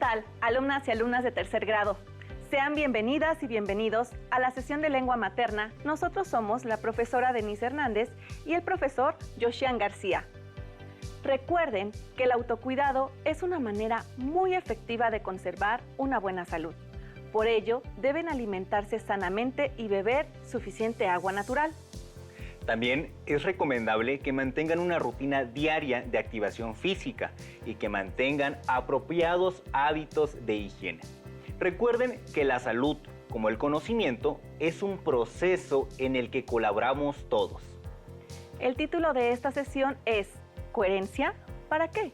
tal, alumnas y alumnas de tercer grado? Sean bienvenidas y bienvenidos a la sesión de lengua materna. Nosotros somos la profesora Denise Hernández y el profesor Josian García. Recuerden que el autocuidado es una manera muy efectiva de conservar una buena salud. Por ello, deben alimentarse sanamente y beber suficiente agua natural. También es recomendable que mantengan una rutina diaria de activación física y que mantengan apropiados hábitos de higiene. Recuerden que la salud, como el conocimiento, es un proceso en el que colaboramos todos. El título de esta sesión es ¿Coherencia? ¿Para qué?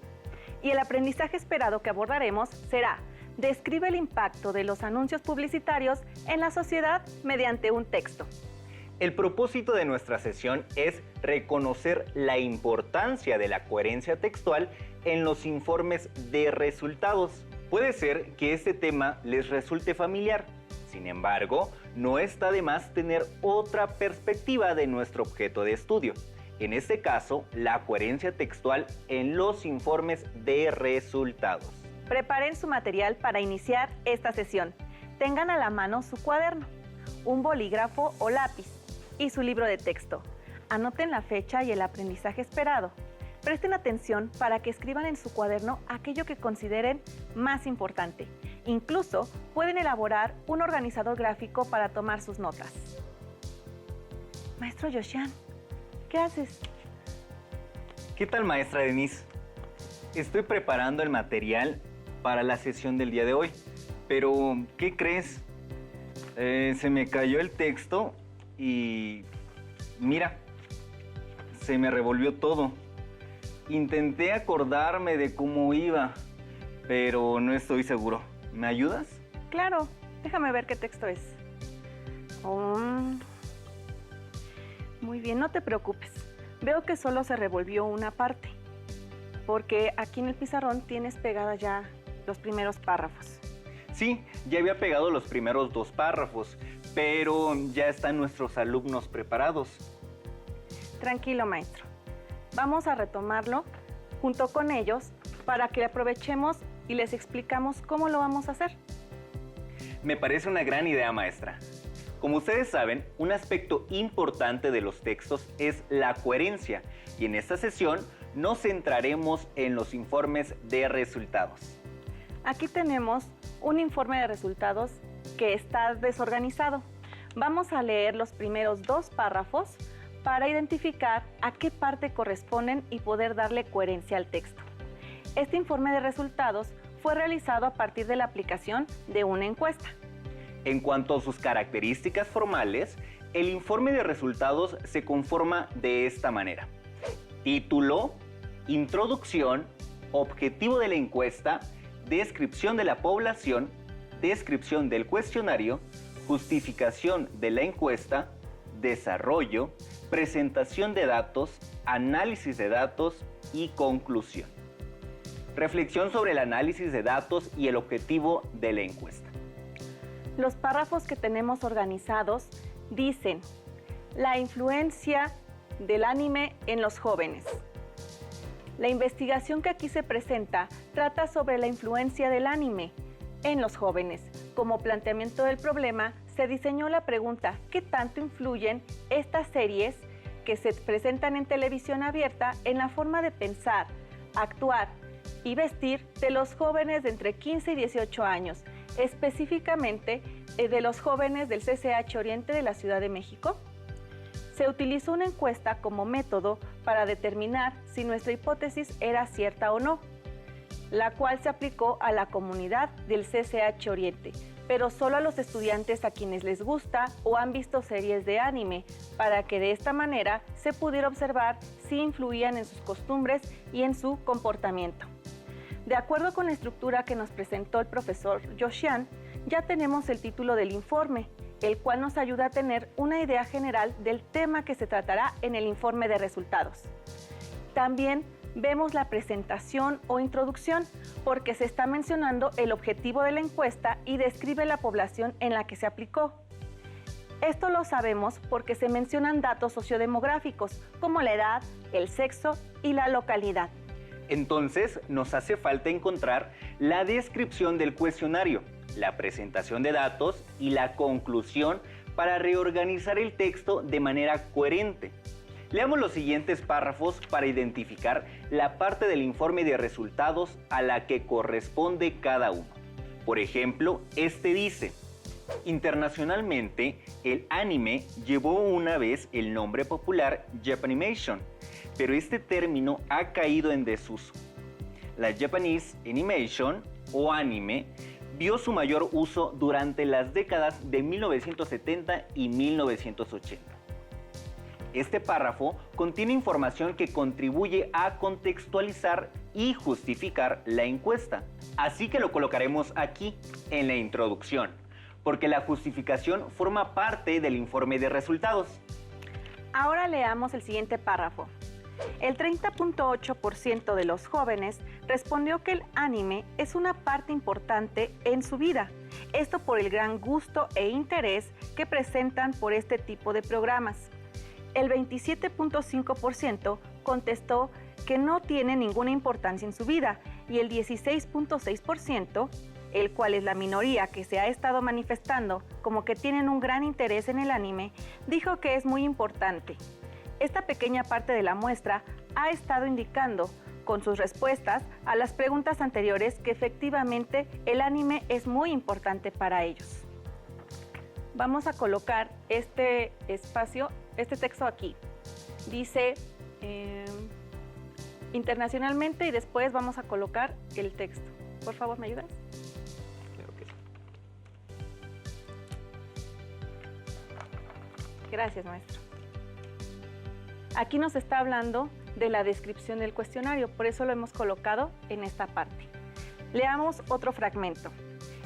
Y el aprendizaje esperado que abordaremos será: describe el impacto de los anuncios publicitarios en la sociedad mediante un texto. El propósito de nuestra sesión es reconocer la importancia de la coherencia textual en los informes de resultados. Puede ser que este tema les resulte familiar. Sin embargo, no está de más tener otra perspectiva de nuestro objeto de estudio. En este caso, la coherencia textual en los informes de resultados. Preparen su material para iniciar esta sesión. Tengan a la mano su cuaderno, un bolígrafo o lápiz y su libro de texto. Anoten la fecha y el aprendizaje esperado. Presten atención para que escriban en su cuaderno aquello que consideren más importante. Incluso pueden elaborar un organizador gráfico para tomar sus notas. Maestro Josian, ¿qué haces? ¿Qué tal, maestra Denise? Estoy preparando el material para la sesión del día de hoy, pero ¿qué crees? Se me cayó el texto y mira, se me revolvió todo. Intenté acordarme de cómo iba, pero no estoy seguro. ¿Me ayudas? Claro, déjame ver qué texto es. Muy bien, no te preocupes. Veo que solo se revolvió una parte, porque aquí en el pizarrón tienes pegadas ya los primeros párrafos. Sí, ya había pegado los primeros 2 párrafos, pero ya están nuestros alumnos preparados. Tranquilo, maestro. Vamos a retomarlo junto con ellos para que aprovechemos y les explicamos cómo lo vamos a hacer. Me parece una gran idea, maestra. Como ustedes saben, un aspecto importante de los textos es la coherencia, y en esta sesión nos centraremos en los informes de resultados. Aquí tenemos un informe de resultados que está desorganizado. Vamos a leer los primeros 2 párrafos para identificar a qué parte corresponden y poder darle coherencia al texto. Este informe de resultados fue realizado a partir de la aplicación de una encuesta. En cuanto a sus características formales, el informe de resultados se conforma de esta manera: título, introducción, objetivo de la encuesta, descripción de la población, descripción del cuestionario, justificación de la encuesta, desarrollo, presentación de datos, análisis de datos y conclusión. Reflexión sobre el análisis de datos y el objetivo de la encuesta. Los párrafos que tenemos organizados dicen: la influencia del anime en los jóvenes. La investigación que aquí se presenta trata sobre la influencia del anime en los jóvenes. Como planteamiento del problema, se diseñó la pregunta: ¿qué tanto influyen estas series que se presentan en televisión abierta en la forma de pensar, actuar y vestir de los jóvenes de entre 15 y 18 años, específicamente de los jóvenes del CCH Oriente de la Ciudad de México? Se utilizó una encuesta como método para determinar si nuestra hipótesis era cierta o no, la cual se aplicó a la comunidad del CCH Oriente, pero solo a los estudiantes a quienes les gusta o han visto series de anime, para que de esta manera se pudiera observar si influían en sus costumbres y en su comportamiento. De acuerdo con la estructura que nos presentó el profesor Josian, ya tenemos el título del informe, el cual nos ayuda a tener una idea general del tema que se tratará en el informe de resultados. También vemos la presentación o introducción, porque se está mencionando el objetivo de la encuesta y describe la población en la que se aplicó. Esto lo sabemos porque se mencionan datos sociodemográficos, como la edad, el sexo y la localidad. Entonces, nos hace falta encontrar la descripción del cuestionario, la presentación de datos y la conclusión para reorganizar el texto de manera coherente. Leamos los siguientes párrafos para identificar la parte del informe de resultados a la que corresponde cada uno. Por ejemplo, este dice: internacionalmente, el anime llevó una vez el nombre popular Japanimation, pero este término ha caído en desuso. La Japanese Animation o anime vio su mayor uso durante las décadas de 1970 y 1980. Este párrafo contiene información que contribuye a contextualizar y justificar la encuesta, así que lo colocaremos aquí, en la introducción, porque la justificación forma parte del informe de resultados. Ahora leamos el siguiente párrafo. El 30.8% de los jóvenes respondió que el anime es una parte importante en su vida. Esto por el gran gusto e interés que presentan por este tipo de programas. El 27.5% contestó que no tiene ninguna importancia en su vida y el 16.6%, el cual es la minoría que se ha estado manifestando como que tienen un gran interés en el anime, dijo que es muy importante. Esta pequeña parte de la muestra ha estado indicando con sus respuestas a las preguntas anteriores que efectivamente el anime es muy importante para ellos. Vamos a colocar este texto aquí. Dice internacionalmente y después vamos a colocar el texto. Por favor, ¿me ayudas? Claro que sí. Gracias, maestro. Aquí nos está hablando de la descripción del cuestionario, por eso lo hemos colocado en esta parte. Leamos otro fragmento.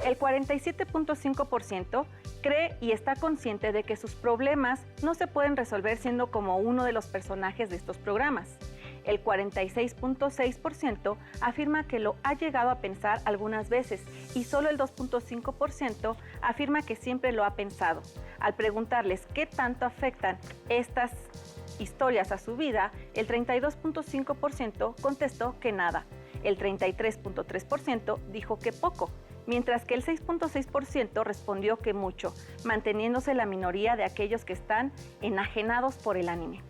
El 47.5% cree y está consciente de que sus problemas no se pueden resolver siendo como uno de los personajes de estos programas. El 46.6% afirma que lo ha llegado a pensar algunas veces y solo el 2.5% afirma que siempre lo ha pensado. Al preguntarles qué tanto afectan estas historias a su vida, el 32.5% contestó que nada, el 33.3% dijo que poco, mientras que el 6.6% respondió que mucho, manteniéndose la minoría de aquellos que están enajenados por el anime.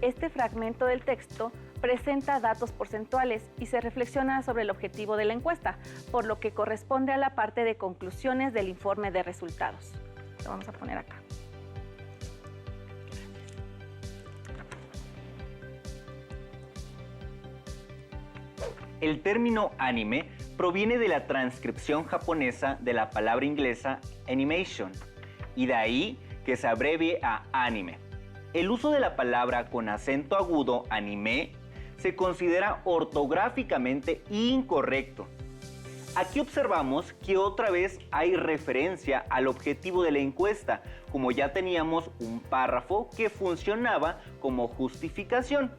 Este fragmento del texto presenta datos porcentuales y se reflexiona sobre el objetivo de la encuesta, por lo que corresponde a la parte de conclusiones del informe de resultados. Lo vamos a poner acá. El término anime proviene de la transcripción japonesa de la palabra inglesa animation, y de ahí que se abrevie a anime. El uso de la palabra con acento agudo anime se considera ortográficamente incorrecto. Aquí observamos que otra vez hay referencia al objetivo de la encuesta, como ya teníamos un párrafo que funcionaba como justificación.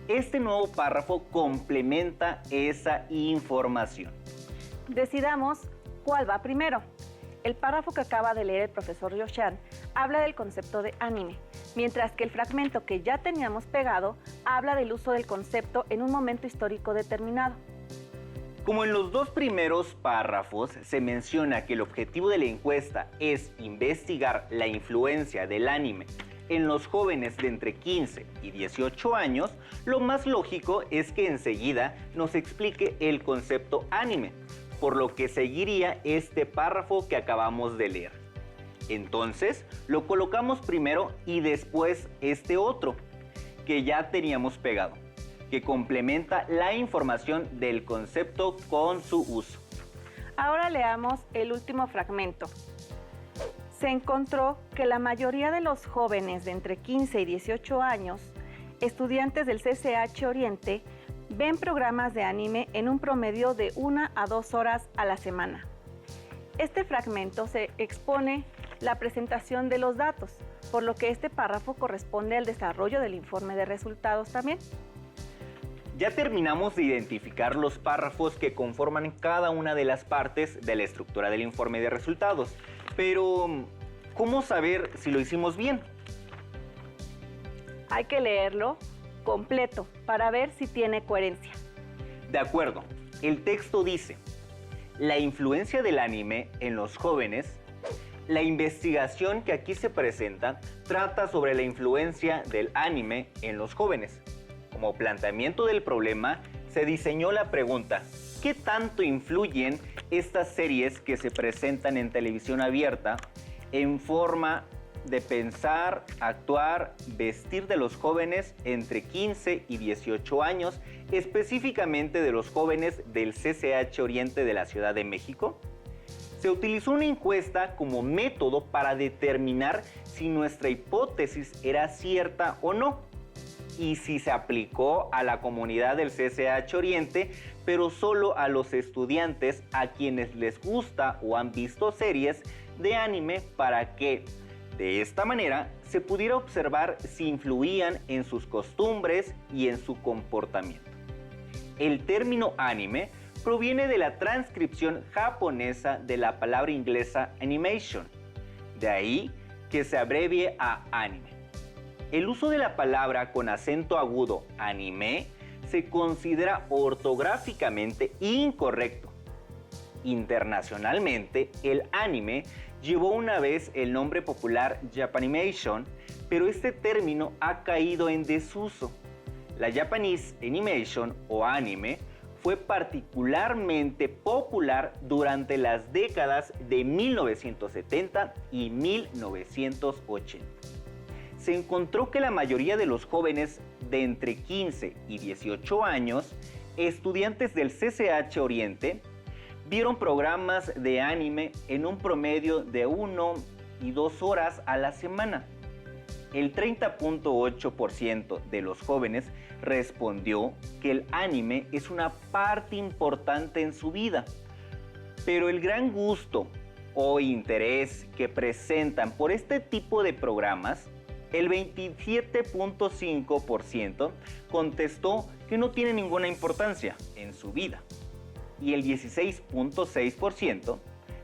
Este nuevo párrafo complementa esa información. Decidamos cuál va primero. El párrafo que acaba de leer el profesor Yoshan habla del concepto de anime, mientras que el fragmento que ya teníamos pegado habla del uso del concepto en un momento histórico determinado. Como en los dos primeros párrafos se menciona que el objetivo de la encuesta es investigar la influencia del anime en los jóvenes de entre 15 y 18 años, lo más lógico es que enseguida nos explique el concepto anime, por lo que seguiría este párrafo que acabamos de leer. Entonces, lo colocamos primero y después este otro, que ya teníamos pegado, que complementa la información del concepto con su uso. Ahora leamos el último fragmento. Se encontró que la mayoría de los jóvenes de entre 15 y 18 años, estudiantes del CCH Oriente, ven programas de anime en un promedio de 1 a 2 horas a la semana. Este fragmento se expone la presentación de los datos, por lo que este párrafo corresponde al desarrollo del informe de resultados también. Ya terminamos de identificar los párrafos que conforman cada una de las partes de la estructura del informe de resultados. Pero, ¿cómo saber si lo hicimos bien? Hay que leerlo completo para ver si tiene coherencia. De acuerdo, el texto dice: la influencia del anime en los jóvenes. La investigación que aquí se presenta trata sobre la influencia del anime en los jóvenes. Como planteamiento del problema, se diseñó la pregunta: ¿qué tanto influyen estas series que se presentan en televisión abierta en forma de pensar, actuar, vestir de los jóvenes entre 15 y 18 años, específicamente de los jóvenes del CCH Oriente de la Ciudad de México? Se utilizó una encuesta como método para determinar si nuestra hipótesis era cierta o no, y si se aplicó a la comunidad del CCH Oriente, pero solo a los estudiantes a quienes les gusta o han visto series de anime, para que de esta manera se pudiera observar si influían en sus costumbres y en su comportamiento. El término anime proviene de la transcripción japonesa de la palabra inglesa animation, de ahí que se abrevie a anime. El uso de la palabra con acento agudo anime se considera ortográficamente incorrecto. Internacionalmente, el anime llevó una vez el nombre popular Japanimation, pero este término ha caído en desuso. La Japanese Animation o anime fue particularmente popular durante las décadas de 1970 y 1980. Se encontró que la mayoría de los jóvenes de entre 15 y 18 años, estudiantes del CCH Oriente, vieron programas de anime en un promedio de 1 y 2 horas a la semana. El 30.8% de los jóvenes respondió que el anime es una parte importante en su vida, pero el gran gusto o interés que presentan por este tipo de programas, el 27.5% contestó que no tiene ninguna importancia en su vida, y el 16.6%,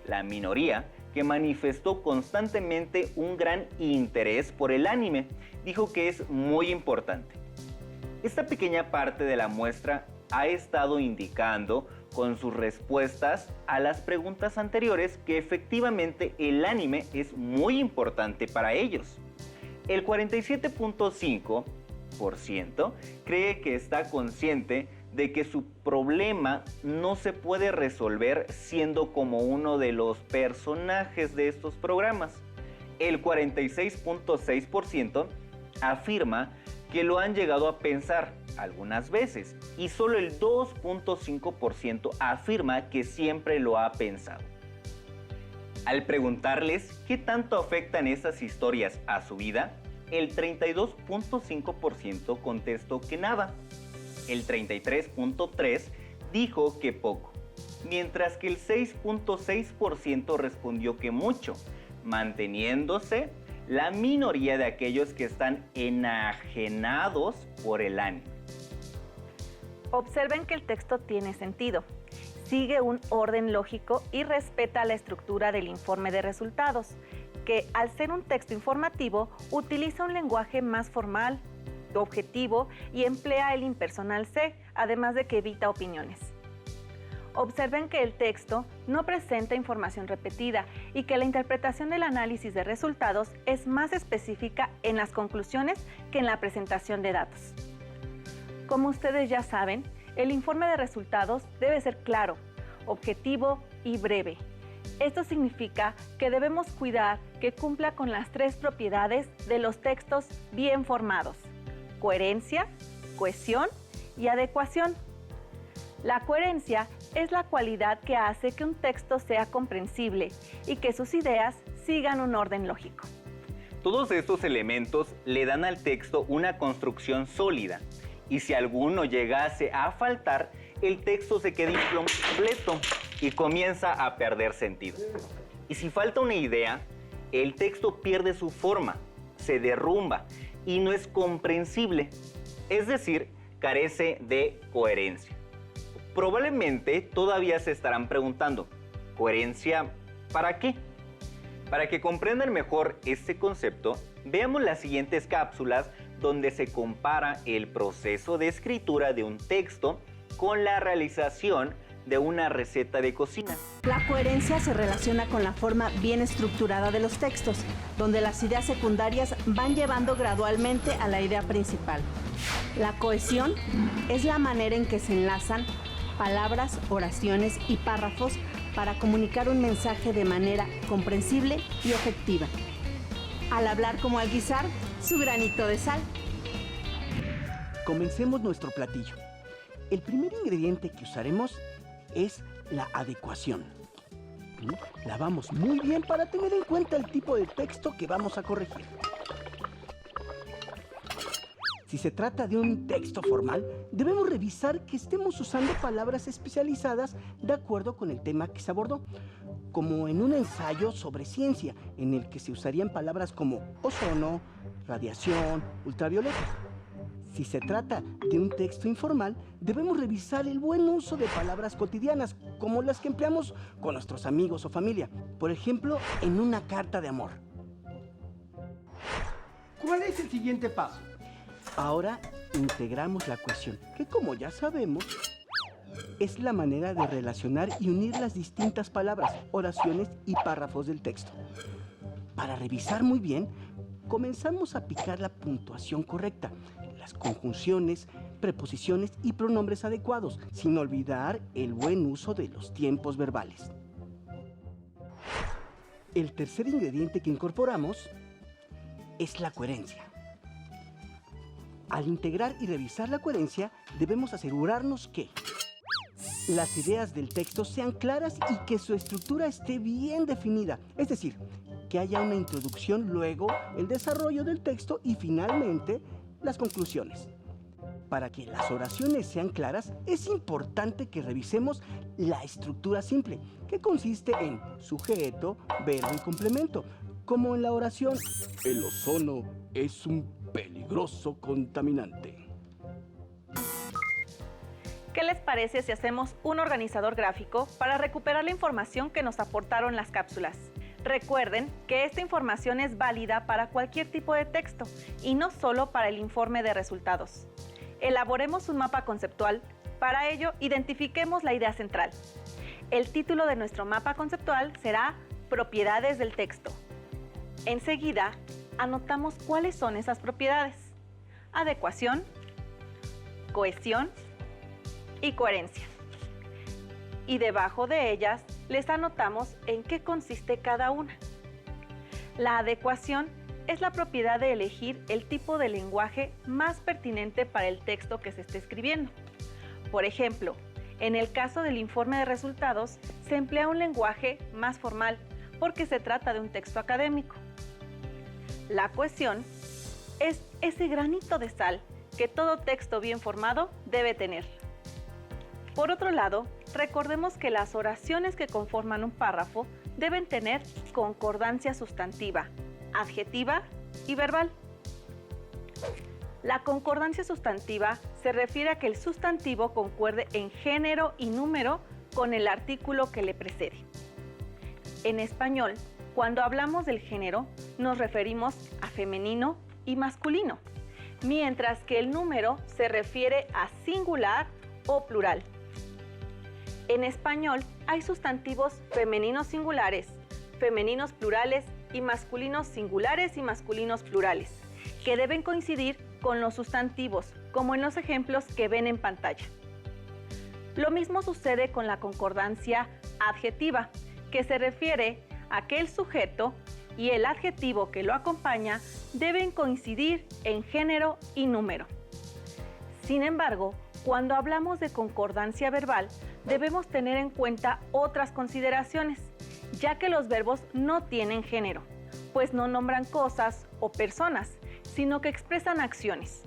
la minoría, que manifestó constantemente un gran interés por el anime, dijo que es muy importante. Esta pequeña parte de la muestra ha estado indicando con sus respuestas a las preguntas anteriores que efectivamente el anime es muy importante para ellos. El 47.5% cree que está consciente de que su problema no se puede resolver siendo como uno de los personajes de estos programas. El 46.6% afirma que lo han llegado a pensar algunas veces, y solo el 2.5% afirma que siempre lo ha pensado. Al preguntarles qué tanto afectan esas historias a su vida, el 32.5% contestó que nada. El 33.3% dijo que poco, mientras que el 6.6% respondió que mucho, manteniéndose la minoría de aquellos que están enajenados por el anime. Observen que el texto tiene sentido, sigue un orden lógico y respeta la estructura del informe de resultados, que al ser un texto informativo utiliza un lenguaje más formal, objetivo y emplea el impersonal se, además de que evita opiniones. Observen que el texto no presenta información repetida y que la interpretación del análisis de resultados es más específica en las conclusiones que en la presentación de datos. Como ustedes ya saben, el informe de resultados debe ser claro, objetivo y breve. Esto significa que debemos cuidar que cumpla con las 3 propiedades de los textos bien formados: coherencia, cohesión y adecuación. La coherencia es la cualidad que hace que un texto sea comprensible y que sus ideas sigan un orden lógico. Todos estos elementos le dan al texto una construcción sólida, y si alguno llegase a faltar, el texto se queda incompleto y comienza a perder sentido. Y si falta una idea, el texto pierde su forma, se derrumba y no es comprensible, es decir, carece de coherencia. Probablemente todavía se estarán preguntando, ¿coherencia para qué? Para que comprendan mejor este concepto, veamos las siguientes cápsulas donde se compara el proceso de escritura de un texto con la realización de una receta de cocina. La coherencia se relaciona con la forma bien estructurada de los textos, donde las ideas secundarias van llevando gradualmente a la idea principal. La cohesión es la manera en que se enlazan palabras, oraciones y párrafos para comunicar un mensaje de manera comprensible y efectiva. Al hablar como al guisar, su granito de sal. Comencemos nuestro platillo. El primer ingrediente que usaremos es la adecuación. Lavamos muy bien para tener en cuenta el tipo de texto que vamos a corregir. Si se trata de un texto formal, debemos revisar que estemos usando palabras especializadas de acuerdo con el tema que se abordó, como en un ensayo sobre ciencia, en el que se usarían palabras como ozono, radiación, ultravioleta. Si se trata de un texto informal, debemos revisar el buen uso de palabras cotidianas, como las que empleamos con nuestros amigos o familia, por ejemplo, en una carta de amor. ¿Cuál es el siguiente paso? Ahora integramos la cohesión, que como ya sabemos, es la manera de relacionar y unir las distintas palabras, oraciones y párrafos del texto. Para revisar muy bien, comenzamos a aplicar la puntuación correcta, las conjunciones, preposiciones y pronombres adecuados, sin olvidar el buen uso de los tiempos verbales. El tercer ingrediente que incorporamos es la coherencia. Al integrar y revisar la coherencia, debemos asegurarnos que las ideas del texto sean claras y que su estructura esté bien definida, es decir, que haya una introducción, luego el desarrollo del texto y finalmente las conclusiones. Para que las oraciones sean claras, es importante que revisemos la estructura simple, que consiste en sujeto, verbo y complemento, como en la oración "El ozono es un peligroso contaminante". ¿Qué les parece si hacemos un organizador gráfico para recuperar la información que nos aportaron las cápsulas? Recuerden que esta información es válida para cualquier tipo de texto y no solo para el informe de resultados. Elaboremos un mapa conceptual. Para ello, identifiquemos la idea central. El título de nuestro mapa conceptual será Propiedades del texto. Enseguida, anotamos cuáles son esas propiedades: adecuación, cohesión y coherencia. Y debajo de ellas les anotamos en qué consiste cada una. La adecuación es la propiedad de elegir el tipo de lenguaje más pertinente para el texto que se esté escribiendo. Por ejemplo, en el caso del informe de resultados, se emplea un lenguaje más formal porque se trata de un texto académico. La cohesión es ese granito de sal que todo texto bien formado debe tener. Por otro lado, recordemos que las oraciones que conforman un párrafo deben tener concordancia sustantiva, adjetiva y verbal. La concordancia sustantiva se refiere a que el sustantivo concuerde en género y número con el artículo que le precede. En español, cuando hablamos del género, nos referimos a femenino y masculino, mientras que el número se refiere a singular o plural. En español hay sustantivos femeninos singulares, femeninos plurales y masculinos singulares y masculinos plurales, que deben coincidir con los sustantivos, como en los ejemplos que ven en pantalla. Lo mismo sucede con la concordancia adjetiva, que se refiere a que el sujeto y el adjetivo que lo acompaña deben coincidir en género y número. Sin embargo, cuando hablamos de concordancia verbal, debemos tener en cuenta otras consideraciones, ya que los verbos no tienen género, pues no nombran cosas o personas, sino que expresan acciones.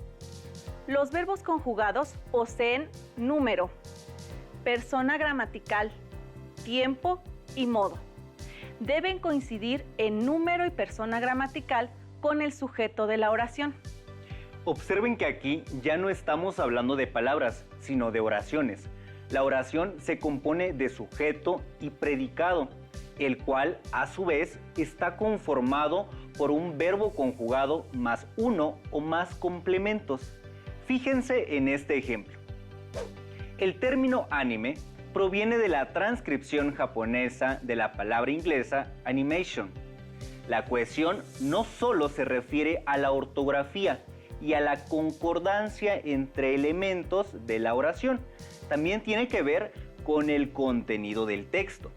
Los verbos conjugados poseen número, persona gramatical, tiempo y modo. Deben coincidir en número y persona gramatical con el sujeto de la oración. Observen que aquí ya no estamos hablando de palabras, sino de oraciones. La oración se compone de sujeto y predicado, el cual a su vez está conformado por un verbo conjugado más uno o más complementos. Fíjense en este ejemplo. El término anime proviene de la transcripción japonesa de la palabra inglesa animation. La cohesión no solo se refiere a la ortografía y a la concordancia entre elementos de la oración, también tiene que ver con el contenido del texto.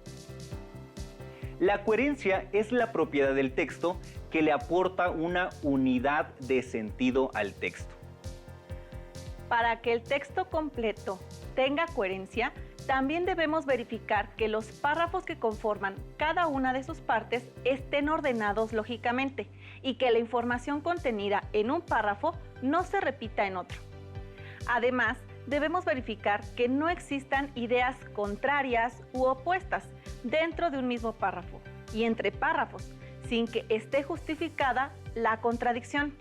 La coherencia es la propiedad del texto que le aporta una unidad de sentido al texto. Para que el texto completo tenga coherencia, también debemos verificar que los párrafos que conforman cada una de sus partes estén ordenados lógicamente y que la información contenida en un párrafo no se repita en otro. Además, debemos verificar que no existan ideas contrarias u opuestas dentro de un mismo párrafo y entre párrafos, sin que esté justificada la contradicción.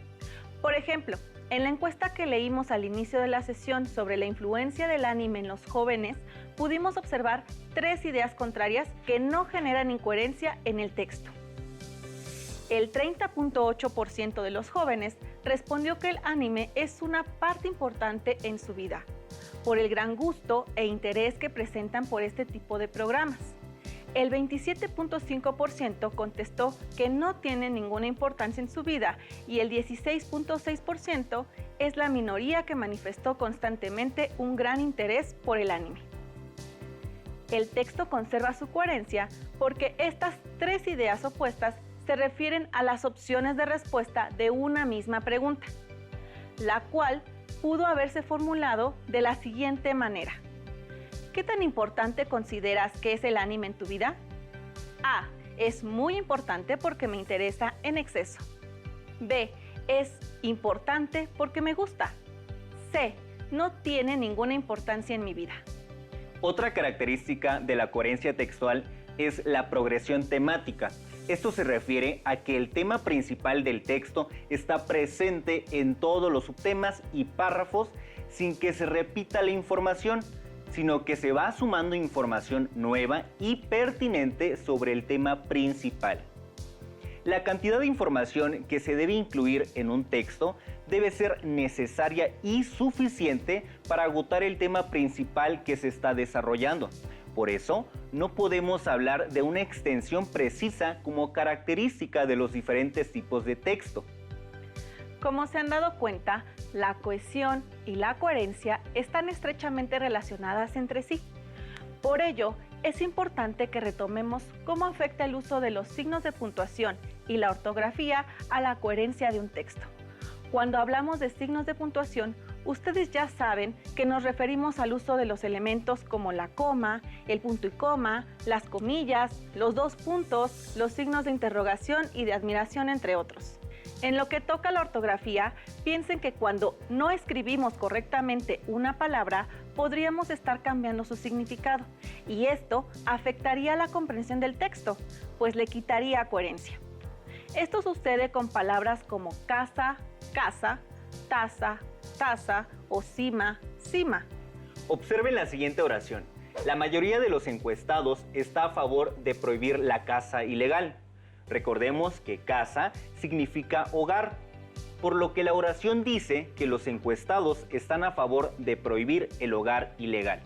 Por ejemplo, en la encuesta que leímos al inicio de la sesión sobre la influencia del anime en los jóvenes, pudimos observar 3 ideas contrarias que no generan incoherencia en el texto. El 30.8% de los jóvenes respondió que el anime es una parte importante en su vida, por el gran gusto e interés que presentan por este tipo de programas. El 27.5% contestó que no tiene ninguna importancia en su vida y el 16.6% es la minoría que manifestó constantemente un gran interés por el anime. El texto conserva su coherencia porque estas 3 ideas opuestas se refieren a las opciones de respuesta de una misma pregunta, la cual pudo haberse formulado de la siguiente manera. ¿Qué tan importante consideras que es el anime en tu vida? A. Es muy importante porque me interesa en exceso. B. Es importante porque me gusta. C. No tiene ninguna importancia en mi vida. Otra característica de la coherencia textual es la progresión temática. Esto se refiere a que el tema principal del texto está presente en todos los subtemas y párrafos sin que se repita la información, sino que se va sumando información nueva y pertinente sobre el tema principal. La cantidad de información que se debe incluir en un texto debe ser necesaria y suficiente para agotar el tema principal que se está desarrollando. Por eso, no podemos hablar de una extensión precisa como característica de los diferentes tipos de texto. Como se han dado cuenta, la cohesión y la coherencia están estrechamente relacionadas entre sí. Por ello, es importante que retomemos cómo afecta el uso de los signos de puntuación y la ortografía a la coherencia de un texto. Cuando hablamos de signos de puntuación, ustedes ya saben que nos referimos al uso de los elementos como la coma, el punto y coma, las comillas, los 2 puntos, los signos de interrogación y de admiración, entre otros. En lo que toca a la ortografía, piensen que cuando no escribimos correctamente una palabra, podríamos estar cambiando su significado, y esto afectaría la comprensión del texto, pues le quitaría coherencia. Esto sucede con palabras como casa, casa, taza, taza o cima, cima. Observen la siguiente oración. La mayoría de los encuestados está a favor de prohibir la caza ilegal. Recordemos que casa significa hogar, por lo que la oración dice que los encuestados están a favor de prohibir el hogar ilegal.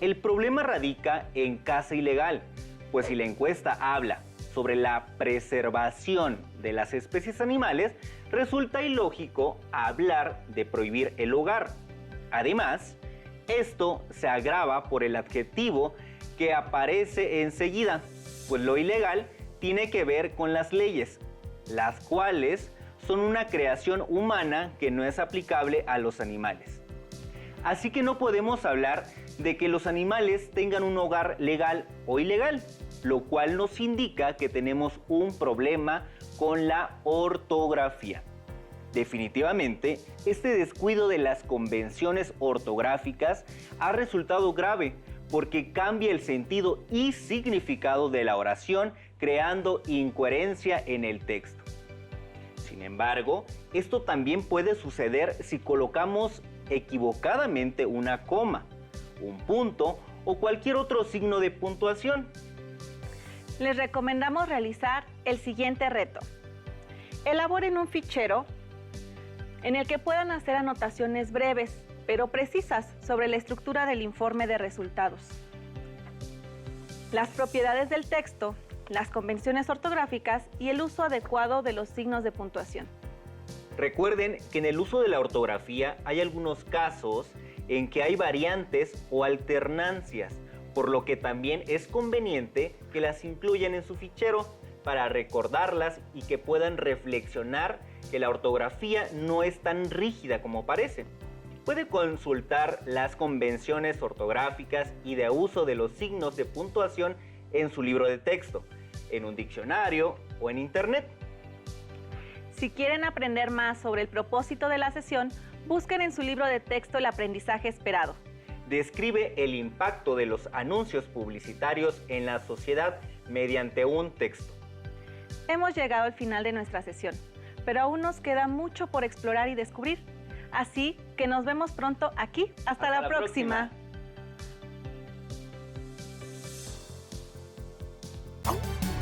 El problema radica en caza ilegal, pues si la encuesta habla sobre la preservación de las especies animales, resulta ilógico hablar de prohibir el hogar. Además, esto se agrava por el adjetivo que aparece enseguida, pues lo ilegal tiene que ver con las leyes, las cuales son una creación humana que no es aplicable a los animales. Así que no podemos hablar de que los animales tengan un hogar legal o ilegal, lo cual nos indica que tenemos un problema con la ortografía. Definitivamente, este descuido de las convenciones ortográficas ha resultado grave porque cambia el sentido y significado de la oración, creando incoherencia en el texto. Sin embargo, esto también puede suceder si colocamos equivocadamente una coma, un punto o cualquier otro signo de puntuación. Les recomendamos realizar el siguiente reto. Elaboren un fichero en el que puedan hacer anotaciones breves, pero precisas sobre la estructura del informe de resultados. las propiedades del texto, las convenciones ortográficas y el uso adecuado de los signos de puntuación. Recuerden que en el uso de la ortografía hay algunos casos en que hay variantes o alternancias, por lo que también es conveniente que las incluyan en su fichero para recordarlas y que puedan reflexionar que la ortografía no es tan rígida como parece. Puede consultar las convenciones ortográficas y de uso de los signos de puntuación en su libro de texto, en un diccionario o en internet. Si quieren aprender más sobre el propósito de la sesión, busquen en su libro de texto El aprendizaje esperado. Describe el impacto de los anuncios publicitarios en la sociedad mediante un texto. Hemos llegado al final de nuestra sesión, pero aún nos queda mucho por explorar y descubrir. Así que nos vemos pronto aquí. Hasta la próxima. próxima.